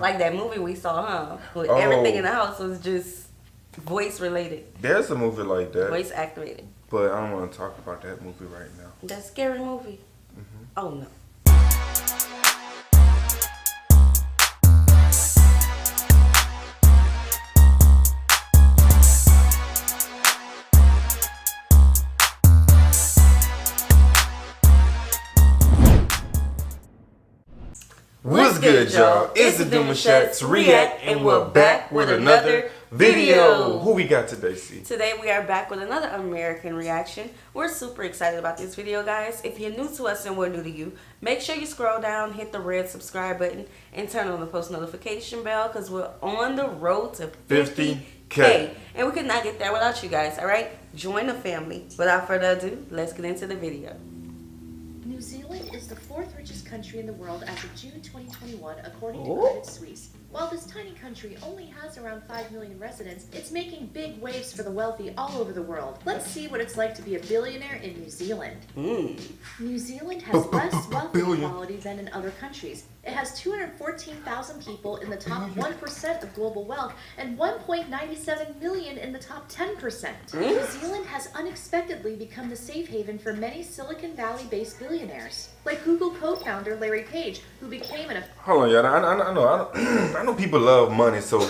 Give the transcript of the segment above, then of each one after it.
Like that movie we saw, huh? With everything in the house was just voice related. There's a movie like that. Voice activated. But I don't want to talk about that movie right now. That scary movie? Mm-hmm. Oh no. What's good, y'all? It's the Demouchets React, and we're back with another video. Who we got today, C? Today we are back with another American reaction. We're super excited about this video, guys. If you're new to us and we're new to you, make sure you scroll down, hit the red subscribe button, and turn on the post notification bell because we're on the road to 50K. And we could not get there without you guys, all right? Join the family. Without further ado, let's get into the video. New Zealand is the fourth richest country in the world as of June 2021, according to Credit Suisse. While this tiny country only has around 5 million residents, it's making big waves for the wealthy all over the world. Let's see what it's like to be a billionaire in New Zealand. New Zealand has less wealth inequality than in other countries. It has 214,000 people in the top 1% of global wealth and 1.97 million in the top 10%. New Zealand has unexpectedly become the safe haven for many Silicon Valley-based billionaires, like Google co-founder Larry Page, who became an... Hold on, y'all. I know people love money, so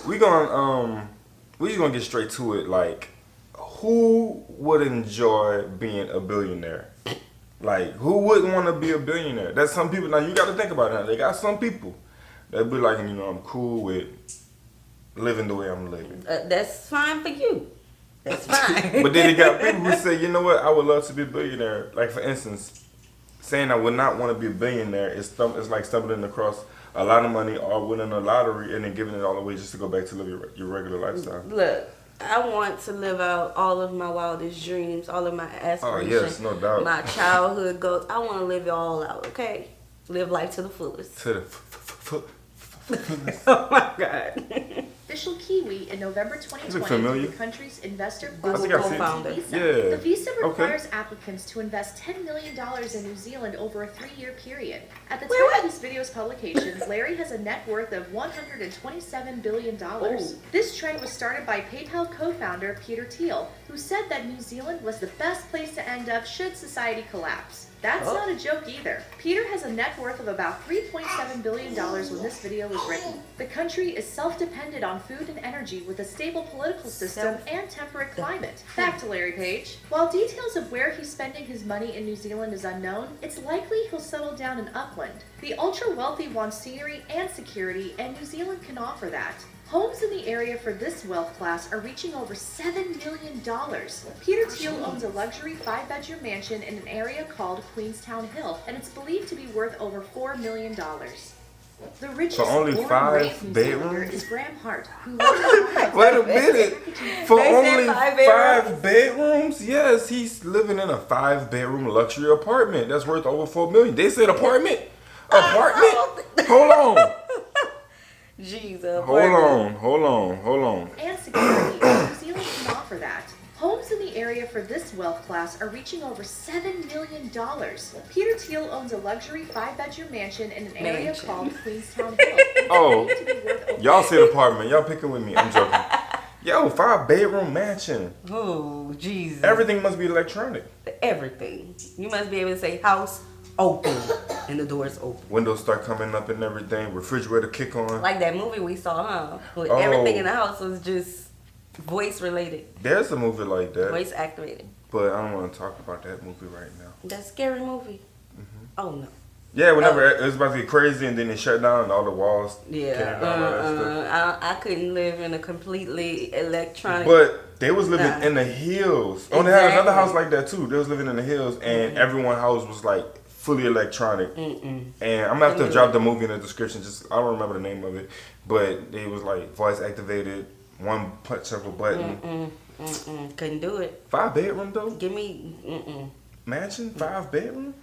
we just gonna get straight to it. Like, who would enjoy being a billionaire? Like, who wouldn't want to be a billionaire? That's some people. Now, you got to think about it. Now, they got some people that be like, I'm cool with living the way I'm living. That's fine for you. That's fine. But then they got people who say, you know what, I would love to be a billionaire. Like, for instance, saying I would not want to be a billionaire is like stumbling across a lot of money or winning a lottery and then giving it all away just to go back to live your regular lifestyle. Look. I want to live out all of my wildest dreams, all of my aspirations. Oh, yes, no doubt. My childhood goals. I want to live it all out, okay? Live life to the fullest. To the fullest. Oh, my God. Official Kiwi in November 2020 the country's investor co-founder. Visa. Yeah. The visa requires applicants to invest $10 million in New Zealand over a 3-year period. At the time of this video's publication, Larry has a net worth of $127 billion. Ooh. This trend was started by PayPal co-founder Peter Thiel, who said that New Zealand was the best place to end up should society collapse. That's not a joke either. Peter has a net worth of about $3.7 billion when this video was written. The country is self-dependent on food and energy with a stable political system and temperate climate. Back to Larry Page. While details of where he's spending his money in New Zealand is unknown, it's likely he'll settle down in Auckland. The ultra-wealthy want scenery and security, and New Zealand can offer that. Homes in the area for this wealth class are reaching over $7 million. Peter Thiel owns a luxury 5-bedroom mansion in an area called Queenstown Hill, and it's believed to be worth over $4 million. The richest for only 5 bedrooms is Graham Hart, who lives Wait a minute. For only 5 bedrooms? Yes, he's living in a 5-bedroom luxury apartment that's worth over $4 million. They said apartment? Apartment? Hold on. Jesus. Hold on. And security, New Zealand can offer that. Homes in the area for this wealth class are reaching over $7 million. Peter Thiel owns a luxury 5-bedroom mansion in an area called Queenstown Hill. Oh, y'all said apartment. Y'all picking with me. I'm joking. Yo, 5-bedroom mansion. Oh, Jesus. Everything must be electronic. Everything. You must be able to say house open and the doors open. Windows start coming up and everything. Refrigerator kick on. Like that movie we saw, huh? With everything in the house was just voice related. There's a movie like that. Voice activated. But I don't want to talk about that movie right now. That scary movie? Oh, no. Yeah, whenever it was about to get crazy and then it shut down and all the walls came down and all that stuff. I couldn't live in a completely electronic... But they was living in the hills. Oh, they had another house like that too. They was living in the hills and everyone's house was like fully electronic. And I'm gonna have to drop the movie in the description. Just I don't remember the name of it, but it was like voice activated, one punch of a button. Couldn't do it. 5-bedroom though. Give me mansion, 5-bedroom.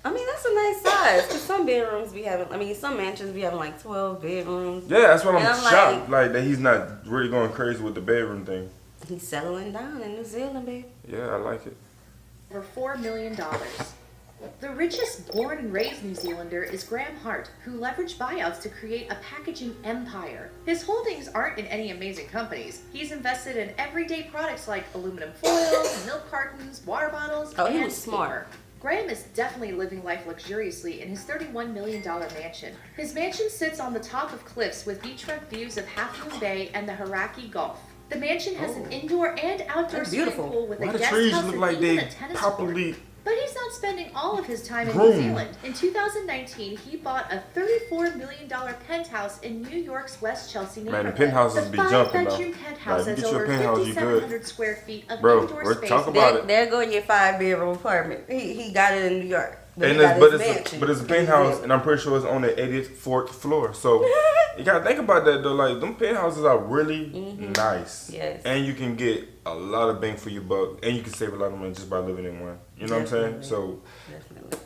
I mean that's a nice size. Cause some bedrooms be having. I mean some mansions be having like 12 bedrooms. Yeah, that's what I'm shocked. Like that he's not really going crazy with the bedroom thing. He's settling down in New Zealand, babe. Yeah, I like it. For $4 million. The richest born and raised New Zealander is Graham Hart, who leveraged buyouts to create a packaging empire. His holdings aren't in any amazing companies. He's invested in everyday products like aluminum foil, milk cartons, water bottles, he and was smart. paper. Graham is definitely living life luxuriously in his $31 million mansion. His mansion sits on the top of cliffs with beachfront views of Half Moon Bay and the Hauraki Gulf. The mansion has an indoor and outdoor swimming pool with Why a the guest trees house look and like even they a tennis properly court. But he's not spending all of his time in New groomed? Zealand. In 2019, he bought a $34 million penthouse in New York's West Chelsea neighborhood. Man, the penthouses be jumping though. The 5-bedroom penthouse Like, has get your over penthouse, you 5,700 square feet of Bro, indoor we're space. talking about it. There go your 5-bedroom apartment. He got it in New York. But it's a penthouse, and I'm pretty sure it's on the 84th floor. So you gotta think about that though. Like them penthouses are really nice. Yes. And you can get a lot of bang for your buck, and you can save a lot of money just by living in one. You know what I'm saying? So. Definitely.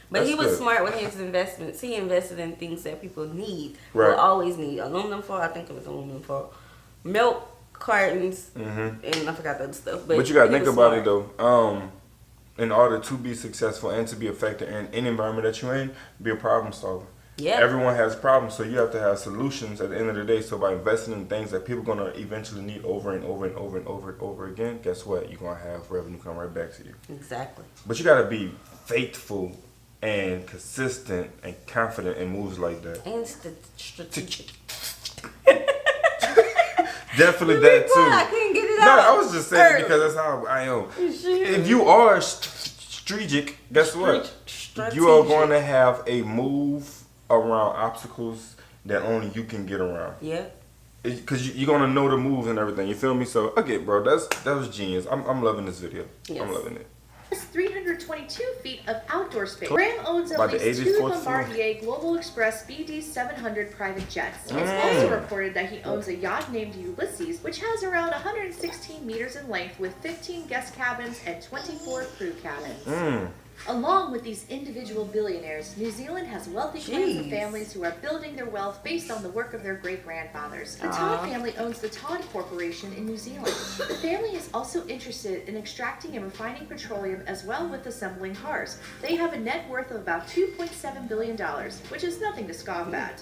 But he was good. smart with his investments. He invested in things that people need, Right. will always need. Aluminum foil, I think it was aluminum foil. Milk cartons, and I forgot the other stuff. But you gotta he think was about smart. it though. In order to be successful and to be effective in any environment that you're in, be a problem solver. Yeah. Everyone has problems, so you have to have solutions at the end of the day. So by investing in things that people are gonna eventually need over and over and over and over and over again, guess what? You're gonna have revenue come right back to you. Exactly. But you gotta be faithful and consistent and confident in moves like that. And strategic. Definitely You that be quiet, I too. couldn't get it No, out. I was just saying because that's how I am. If you are strategic, guess what? You are going to have a move around obstacles that only you can get around. Yeah. Because you're going to know the moves and everything. You feel me? So, okay, bro, that was genius. I'm loving this video. Yes. I'm loving it. 322 feet of outdoor space. Graham owns at By the least 2 84th floor. Bombardier Global Express BD 700 private jets. It's also reported that he owns a yacht named Ulysses, which has around 116 meters in length with 15 guest cabins and 24 crew cabins. Along with these individual billionaires, New Zealand has wealthy clans of families who are building their wealth based on the work of their great-grandfathers. The Todd family owns the Todd Corporation in New Zealand. The family is also interested in extracting and refining petroleum as well with assembling cars. They have a net worth of about $2.7 billion, which is nothing to scoff at.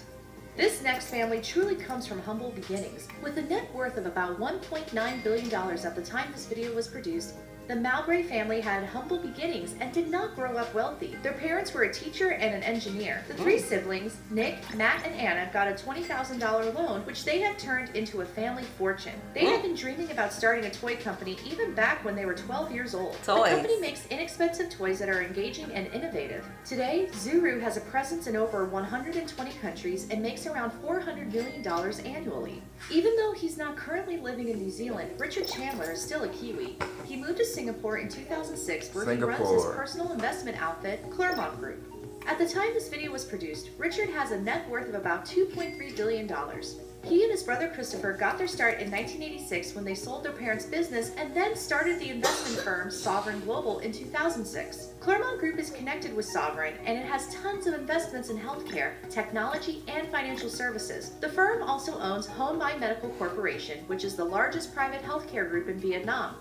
This next family truly comes from humble beginnings. With a net worth of about $1.9 billion at the time this video was produced, the Mowbray family had humble beginnings and did not grow up wealthy. Their parents were a teacher and an engineer. The 3 siblings, Nick, Matt, and Anna, got a $20,000 loan, which they have turned into a family fortune. They had been dreaming about starting a toy company even back when they were 12 years old. Toys. The company makes inexpensive toys that are engaging and innovative. Today, Zuru has a presence in over 120 countries and makes around $400 million annually. Even though he's not currently living in New Zealand, Richard Chandler is still a Kiwi. He moved to Singapore in 2006, where he runs his personal investment outfit, Claremont Group. At the time this video was produced, Richard has a net worth of about $2.3 billion. He and his brother Christopher got their start in 1986 when they sold their parents' business and then started the investment firm Sovereign Global in 2006. Claremont Group is connected with Sovereign, and it has tons of investments in healthcare, technology, and financial services. The firm also owns Home My Medical Corporation, which is the largest private healthcare group in Vietnam.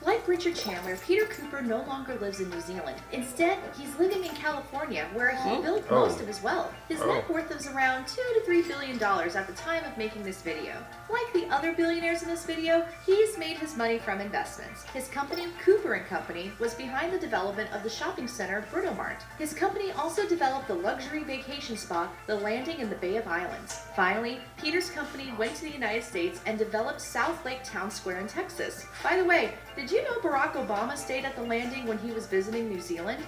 Like Richard Chandler, Peter Cooper no longer lives in New Zealand. Instead, he's living in California, where he built most of his wealth. His net worth is around $2 to $3 billion at the time of making this video. Like the other billionaires in this video, he's made his money from investments. His company, Cooper & Company, was behind the development of the shopping center, Britomart. His company also developed the luxury vacation spot, The Landing in the Bay of Islands. Finally, Peter's company went to the United States and developed South Lake Town Square in Texas. By the way, did you know Barack Obama stayed at the Landing when he was visiting New Zealand?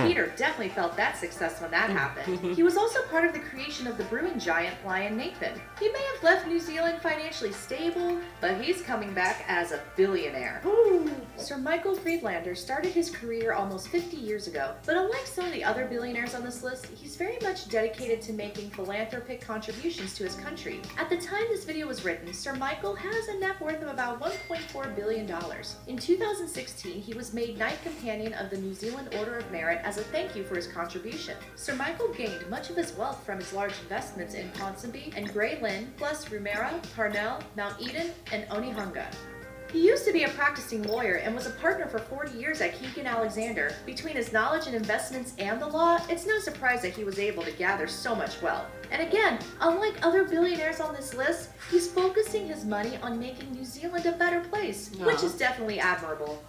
Peter definitely felt that success when that happened. He was also part of the creation of the brewing giant Lion Nathan. He may have left New Zealand financially stable, but he's coming back as a billionaire. Sir Michael Friedlander started his career almost 50 years ago, but unlike some of the other billionaires on this list, he's very much dedicated to making philanthropic contributions to his country. At the time this video was written, Sir Michael has a net worth of about $1.4 billion. In 2016, he was made Knight Companion of the New Zealand Order of Merit as a thank you for his contribution. Sir Michael gained much of his wealth from his large investments in Ponsonby and Grey Lynn, plus Rumera, Parnell, Mount Eden, and Onehunga. He used to be a practicing lawyer and was a partner for 40 years at Keegan Alexander. Between his knowledge in investments and the law, it's no surprise that he was able to gather so much wealth. And again, unlike other billionaires on this list, he's focusing his money on making New Zealand a better place, which is definitely admirable.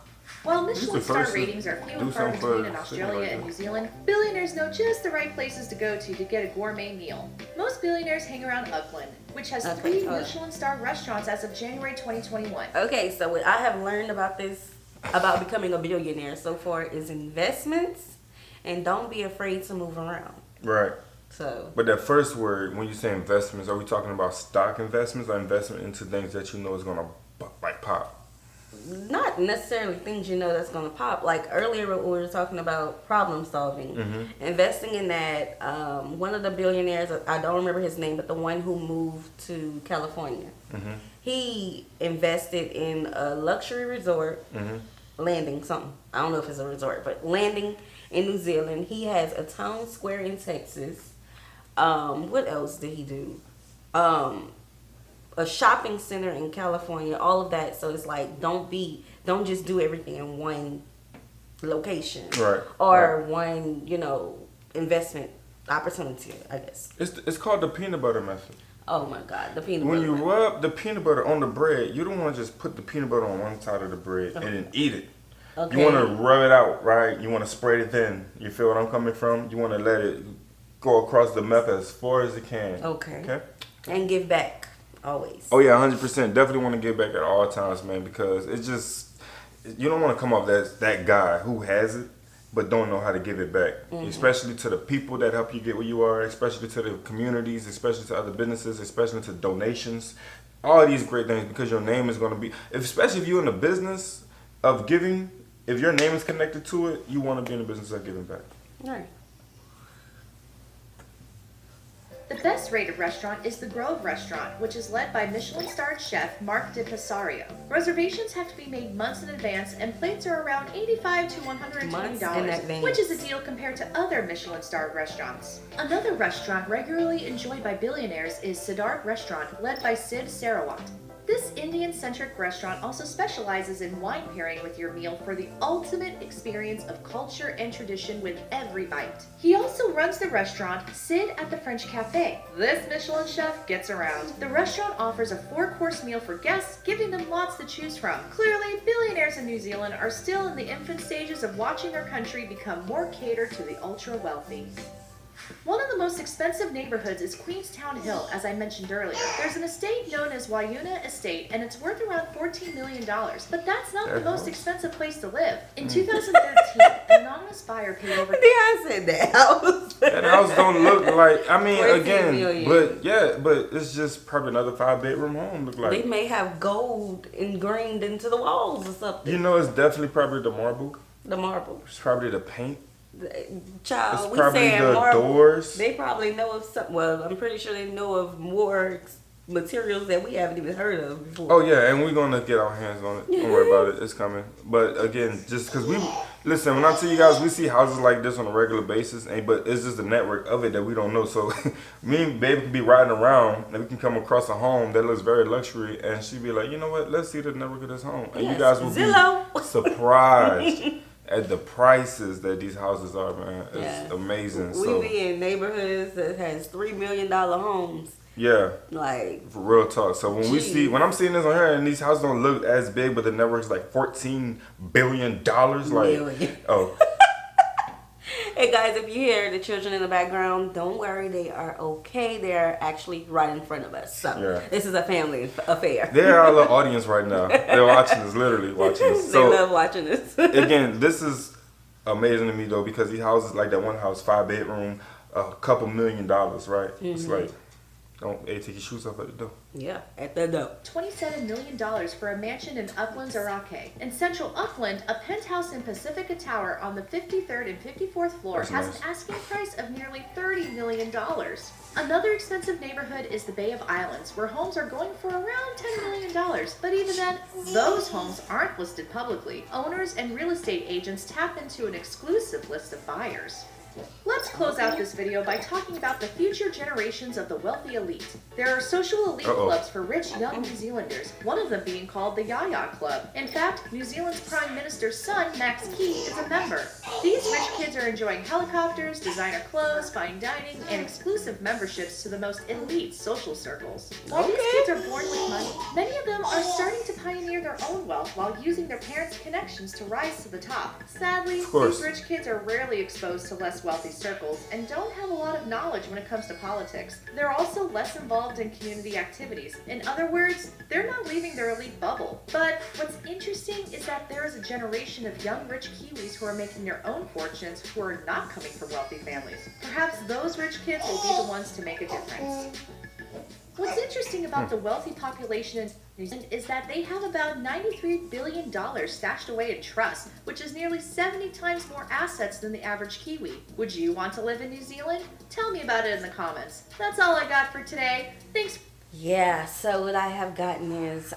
While Michelin star ratings are few and far between in Australia and New Zealand, billionaires know just the right places to go to get a gourmet meal. Most billionaires hang around Auckland, which has 3 Michelin star restaurants as of January 2021. Okay, so what I have learned about becoming a billionaire so far is investments, and don't be afraid to move around. Right. So. But that first word, when you say investments, are we talking about stock investments or investment into things that you know is gonna like pop? Not necessarily things you know that's gonna pop. Like earlier, we were talking about problem solving, investing in that. One of the billionaires, I don't remember his name, but the one who moved to California, he invested in a luxury resort, landing something. I don't know if it's a resort, but landing in New Zealand. He has a town square in Texas. What else did he do? A shopping center in California, all of that. So it's like, don't just do everything in one location, right? Or one, investment opportunity, I guess. It's called the peanut butter method. Oh my God, the peanut butter. When you rub the peanut butter on the bread, you don't want to just put the peanut butter on one side of the bread and then eat it. Okay. You want to rub it out, right? You want to spread it thin. You feel what I'm coming from? You want to let it go across the map as far as it can. Okay. And give back. Always. Oh yeah, 100%. Definitely want to give back at all times, man, because it's just, you don't want to come off as that guy who has it but don't know how to give it back. Especially to the people that help you get where you are, especially to the communities, especially to other businesses, especially to donations. All these great things, because your name is going to be, especially if you're in the business of giving, if your name is connected to it, you want to be in the business of giving back. Right. The best rated restaurant is the Grove Restaurant, which is led by Michelin-starred chef Mark De Passario. Reservations have to be made months in advance, and plates are around $85 to $120, which is a deal compared to other Michelin-starred restaurants. Another restaurant regularly enjoyed by billionaires is Siddharth Restaurant, led by Sid Sarawat. This Indian-centric restaurant also specializes in wine pairing with your meal for the ultimate experience of culture and tradition with every bite. He also runs the restaurant Sid at the French Cafe. This Michelin chef gets around. The restaurant offers a 4-course meal for guests, giving them lots to choose from. Clearly, billionaires in New Zealand are still in the infant stages of watching their country become more catered to the ultra-wealthy. One of the most expensive neighborhoods is Queenstown Hill, as I mentioned earlier. There's an estate known as Wayuna Estate, and it's worth around $14 million. But that's not the most expensive place to live. In 2013, an anonymous buyer paid over... I said that house. That house don't look like, I mean, again, but it's just probably another 5-bedroom home. Look like they may have gold ingrained into the walls or something. You know, it's definitely probably the marble. The marble. It's probably the paint. Child, it's probably the marble. Doors. They probably know of some. Well, I'm pretty sure they know of more materials that we haven't even heard of before. Oh yeah, and we're gonna get our hands on it. Don't worry about it. It's coming. But again, just because listen, when I tell you guys, we see houses like this on a regular basis, but it's just the network of it that we don't know. So me and Baby can be riding around, and we can come across a home that looks very luxury, and she'd be like, you know what? Let's see the network of this home, and you guys will be surprised at the prices that these houses are, man. It's amazing. We be in neighborhoods that has $3 million homes. Yeah. Like, for real talk. So when I'm seeing this on here and these houses don't look as big, but the network's like $14 billion. Oh. Hey guys, if you hear the children in the background, don't worry, they are okay. They're actually right in front of us. So this is a family affair. They're our little audience right now. They're watching us, literally watching us. They love watching this. Again, this is amazing to me though, because these houses, like that one house, 5-bedroom, a couple $1 million, right? It's like, take your shoes off at the door. Yeah, at the door. $27 million for a mansion in Uplands, Arake. In central Auckland, a penthouse in Pacifica Tower on the 53rd and 54th floor has an asking price of nearly $30 million. Another expensive neighborhood is the Bay of Islands, where homes are going for around $10 million. But even then, those homes aren't listed publicly. Owners and real estate agents tap into an exclusive list of buyers. Let's close out this video by talking about the future generations of the wealthy elite. There are social elite clubs for rich young New Zealanders, one of them being called the Yaya Club. In fact, New Zealand's Prime Minister's son, Max Key, is a member. These rich kids are enjoying helicopters, designer clothes, fine dining, and exclusive memberships to the most elite social circles. While these kids are born with money, many of them are starting to pioneer their own wealth while using their parents' connections to rise to the top. Sadly, these rich kids are rarely exposed to less wealthy circles and don't have a lot of knowledge when it comes to politics. They're also less involved in community activities. In other words, they're not leaving their elite bubble. But what's interesting is that there is a generation of young rich Kiwis who are making their own fortunes who are not coming from wealthy families. Perhaps those rich kids will be the ones to make a difference. What's interesting about the wealthy population in New Zealand is that they have about $93 billion stashed away in trust, which is nearly 70 times more assets than the average Kiwi. Would you want to live in New Zealand? Tell me about it in the comments. That's all I got for today. Thanks. Yeah, so what I have gotten is,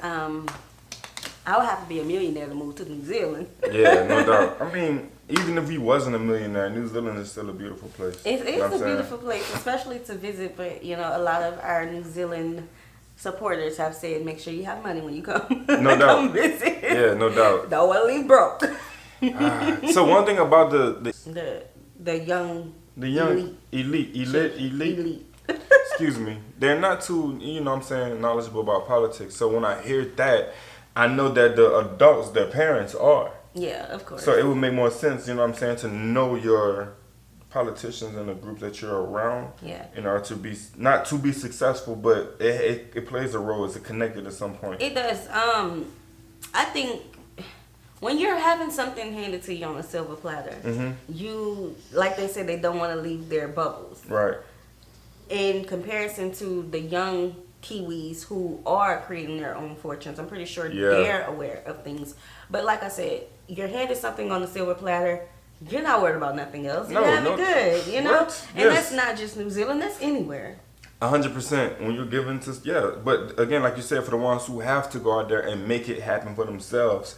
I would have to be a millionaire to move to New Zealand. Yeah, no doubt. I mean, even if we wasn't a millionaire, New Zealand is still a beautiful place. It is a beautiful place, especially to visit. But you know, a lot of our New Zealand supporters have said, make sure you have money when you come. No doubt. Come visit. Yeah, no doubt. Don't want to leave broke. So one thing about the young elite. Excuse me. They're not too, you know what I'm saying, knowledgeable about politics. So when I hear that, I know that the adults, their parents are. Yeah, of course. So it would make more sense, you know what I'm saying, to know your politicians and the group that you're around. Yeah. In order to be, not to be successful, but it plays a role. It's connected at some point. It does. I think when you're having something handed to you on a silver platter, you, like they said, they don't want to leave their bubbles. Right. In comparison to the young Kiwis who are creating their own fortunes, I'm pretty sure they're aware of things. But like I said, you're handed something on the silver platter, you're not worried about nothing else. You're having good, you know? What? And that's not just New Zealand, that's anywhere. 100%. When you're given to, but again, like you said, for the ones who have to go out there and make it happen for themselves,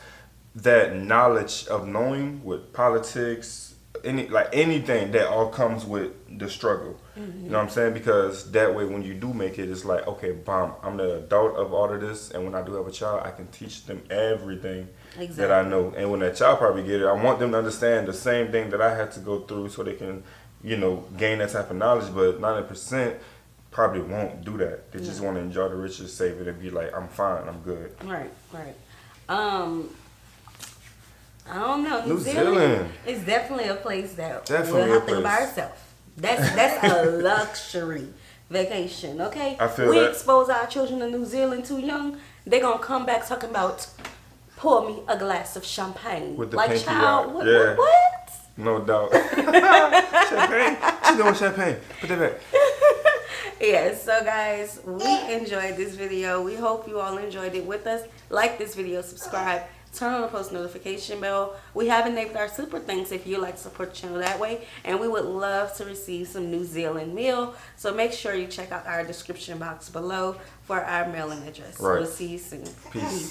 that knowledge of knowing with politics, anything that all comes with the struggle. You know what I'm saying? Because that way when you do make it, it's like, okay, I'm the adult of all of this, and when I do have a child, I can teach them everything that I know. And when that child probably get it, I want them to understand the same thing that I had to go through so they can, you know, gain that type of knowledge. But 90% probably won't do that. They just want to enjoy the riches, save it, and be like, I'm fine, I'm good. Right. I don't know. New Zealand is definitely a place that we'll have to go by ourselves. That's a luxury vacation, okay? I feel we that. expose our children to New Zealand too young, they're going to come back talking about, pour me a glass of champagne. With the like, pinky child, out. Yeah. What? No doubt. Champagne? She's doing champagne. Put that back. Yes, so guys, we enjoyed this video. We hope you all enjoyed it with us. Like this video, subscribe, turn on the post notification bell. We have enabled our super thanks if you like to support the channel that way. And we would love to receive some New Zealand meal. So make sure you check out our description box below for our mailing address. Right. We'll see you soon. Peace.